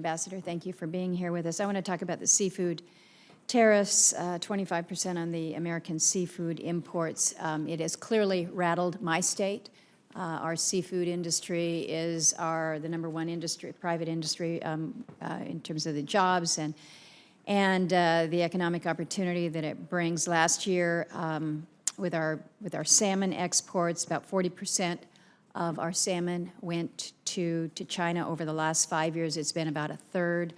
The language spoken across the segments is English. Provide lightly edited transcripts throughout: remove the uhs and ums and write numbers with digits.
Ambassador, thank you for being here with us. I want to talk about the seafood tariffs, 25% on the American seafood imports. It has clearly rattled my state. Our seafood industry is the #1 industry, private industry, in terms of the jobs and the economic opportunity that it brings. Last year, with our salmon exports, about 40% of our salmon went to China. Over the last 5 years, it's been about a third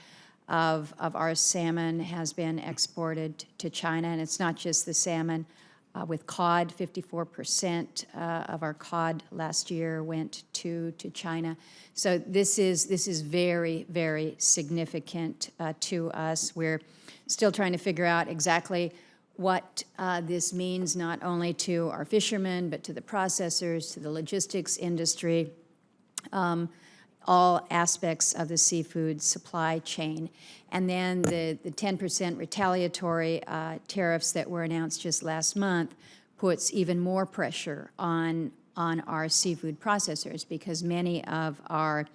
of our salmon has been exported to China. And it's not just the salmon. With cod, 54% of our cod last year went to China. So this is very, very significant to us. We're still trying to figure out exactly what this means, not only to our fishermen, but to the processors, to the logistics industry, all aspects of the seafood supply chain. And then the 10% retaliatory tariffs that were announced just last month puts even more pressure on our seafood processors, because many of our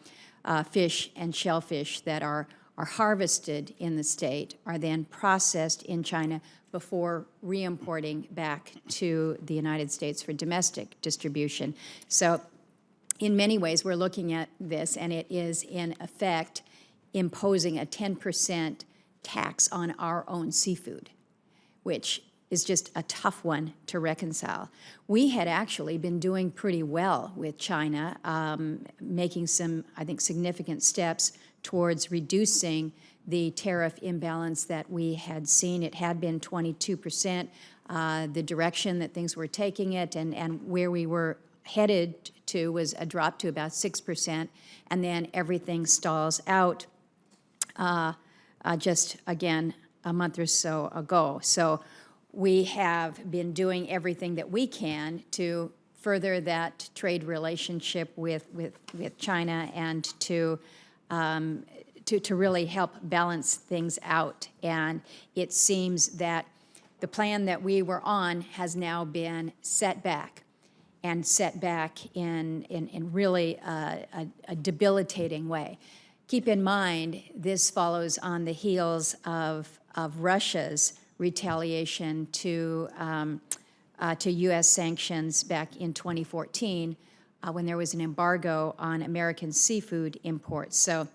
fish and shellfish that are harvested in the state are then processed in China before re-importing back to the United States for domestic distribution. So in many ways, we're looking at this, and it is, in effect, imposing a 10% tax on our own seafood, which is just a tough one to reconcile. We had actually been doing pretty well with China, making some, I think, significant steps towards reducing the tariff imbalance that we had seen. It had been 22%. The direction that things were taking it and where we were headed to was a drop to about 6%, and then everything stalls out just, again, a month or so ago. So we have been doing everything that we can to further that trade relationship with China and to really help balance things out. And it seems that the plan that we were on has now been set back, and set back in really a debilitating way. Keep in mind, this follows on the heels of Russia's retaliation to U.S. sanctions back in 2014 when there was an embargo on American seafood imports. So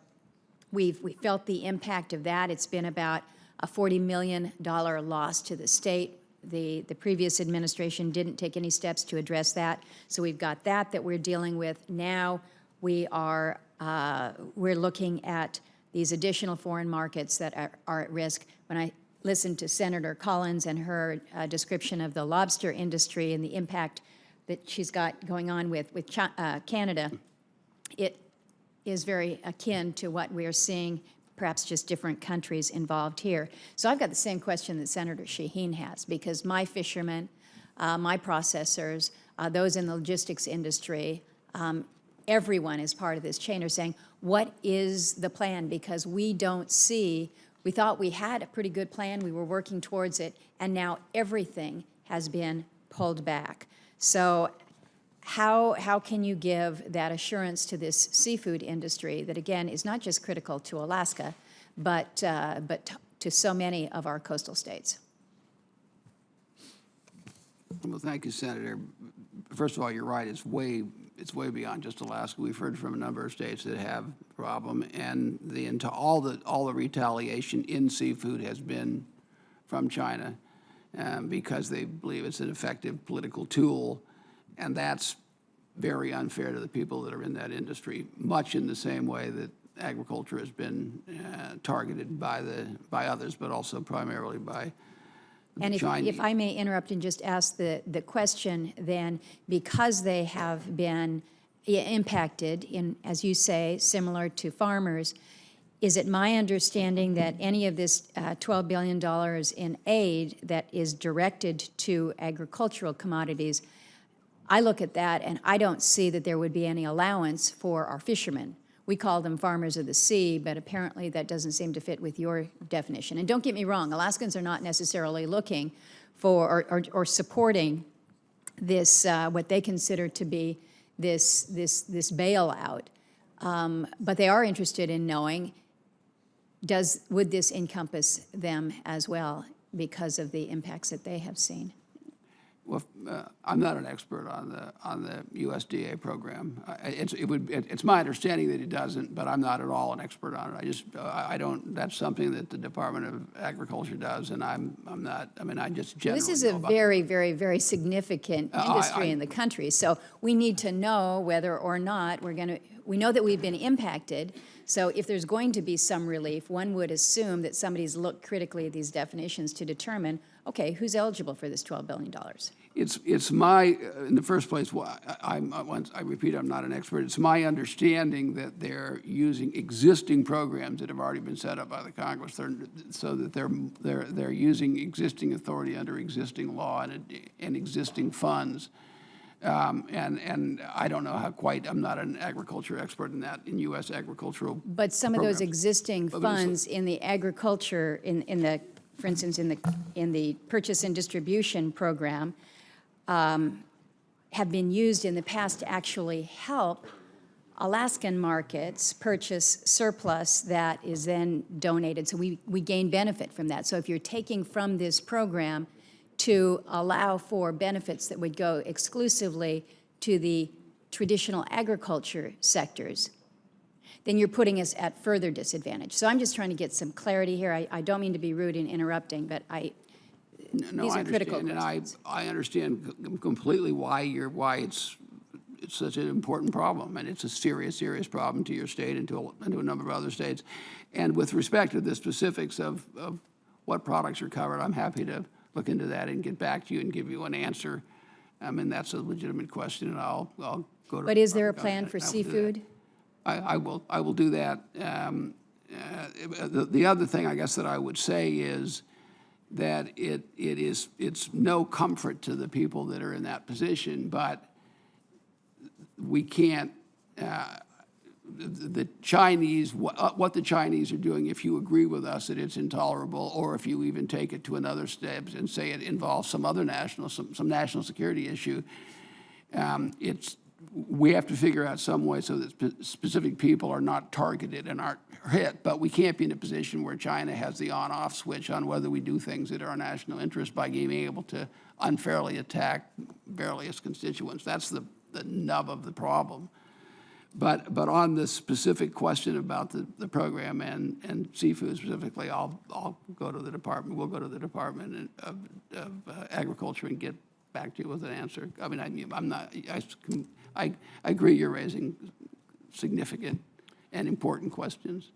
we felt the impact of that. It's been about a $40 million loss to the state. The previous administration didn't take any steps to address that, so we've got that we're dealing with. Now we're looking at these additional foreign markets that are at risk. When I listened to Senator Collins and her description of the lobster industry and the impact that she's got going on with Canada, it is very akin to what we're seeing, perhaps just different countries involved here. So I've got the same question that Senator Shaheen has, because my fishermen, my processors, those in the logistics industry, everyone is part of this chain, are saying, what is the plan? Because we don't see, we thought we had a pretty good plan, we were working towards it, and now everything has been pulled back. So how can you give that assurance to this seafood industry that, again, is not just critical to Alaska, but to so many of our coastal states? Well, thank you, Senator. First of all, you're right. It's way beyond just Alaska. We've heard from a number of states that have a problem, and all the retaliation in seafood has been from China because they believe it's an effective political tool. And that's very unfair to the people that are in that industry, much in the same way that agriculture has been targeted by others, but also primarily by the Chinese. And if I may interrupt and just ask the question then, because they have been impacted in, as you say, similar to farmers, is it my understanding that any of this $12 billion in aid that is directed to agricultural commodities, I look at that and I don't see that there would be any allowance for our fishermen. We call them farmers of the sea, but apparently that doesn't seem to fit with your definition. And don't get me wrong, Alaskans are not necessarily looking for or supporting this, what they consider to be this bailout. But they are interested in knowing, would this encompass them as well because of the impacts that they have seen? Well, I'm not an expert on the USDA program. It's my understanding that it doesn't, but I'm not at all an expert on it. I don't. That's something that the Department of Agriculture does, and I'm not. I mean, I just generally. This is a very, very, very significant industry in the country. So we need to know whether or not we know that we've been impacted. So if there's going to be some relief, one would assume that somebody's looked critically at these definitions to determine, okay, who's eligible for this $12 billion? It's my, in the first place, I repeat, I'm not an expert. It's my understanding that they're using existing programs that have already been set up by the Congress, so that they're using existing authority under existing law and existing funds. And I don't know how quite, I'm not an agriculture expert in that, in U.S. agricultural But some programs. of those existing funds in the agriculture, for instance, in the purchase and distribution program, have been used in the past to actually help Alaskan markets purchase surplus that is then donated. So we gain benefit from that. So if you're taking from this program to allow for benefits that would go exclusively to the traditional agriculture sectors, then you're putting us at further disadvantage. So I'm just trying to get some clarity here. I don't mean to be rude in interrupting, but these are critical questions. And I understand completely why it's such an important problem, and it's a serious, serious problem to your state and to a number of other states. And with respect to the specifics of what products are covered, I'm happy to look into that and get back to you and give you an answer. I mean, that's a legitimate question, and I'll go to. But is there a plan for seafood? I will do that. The other thing I guess that I would say is that it's no comfort to the people that are in that position, but we can't. The Chinese, what the Chinese are doing, if you agree with us that it's intolerable, or if you even take it to another step and say it involves some other some national security issue, we have to figure out some way so that specific people are not targeted and aren't hit. But we can't be in a position where China has the on-off switch on whether we do things that are our national interest by being able to unfairly attack various constituents. That's the nub of the problem. But on the specific question about the program and seafood specifically, I'll go to the department. We'll go to the Department of Agriculture and get back to you with an answer. I mean, I agree you're raising significant and important questions.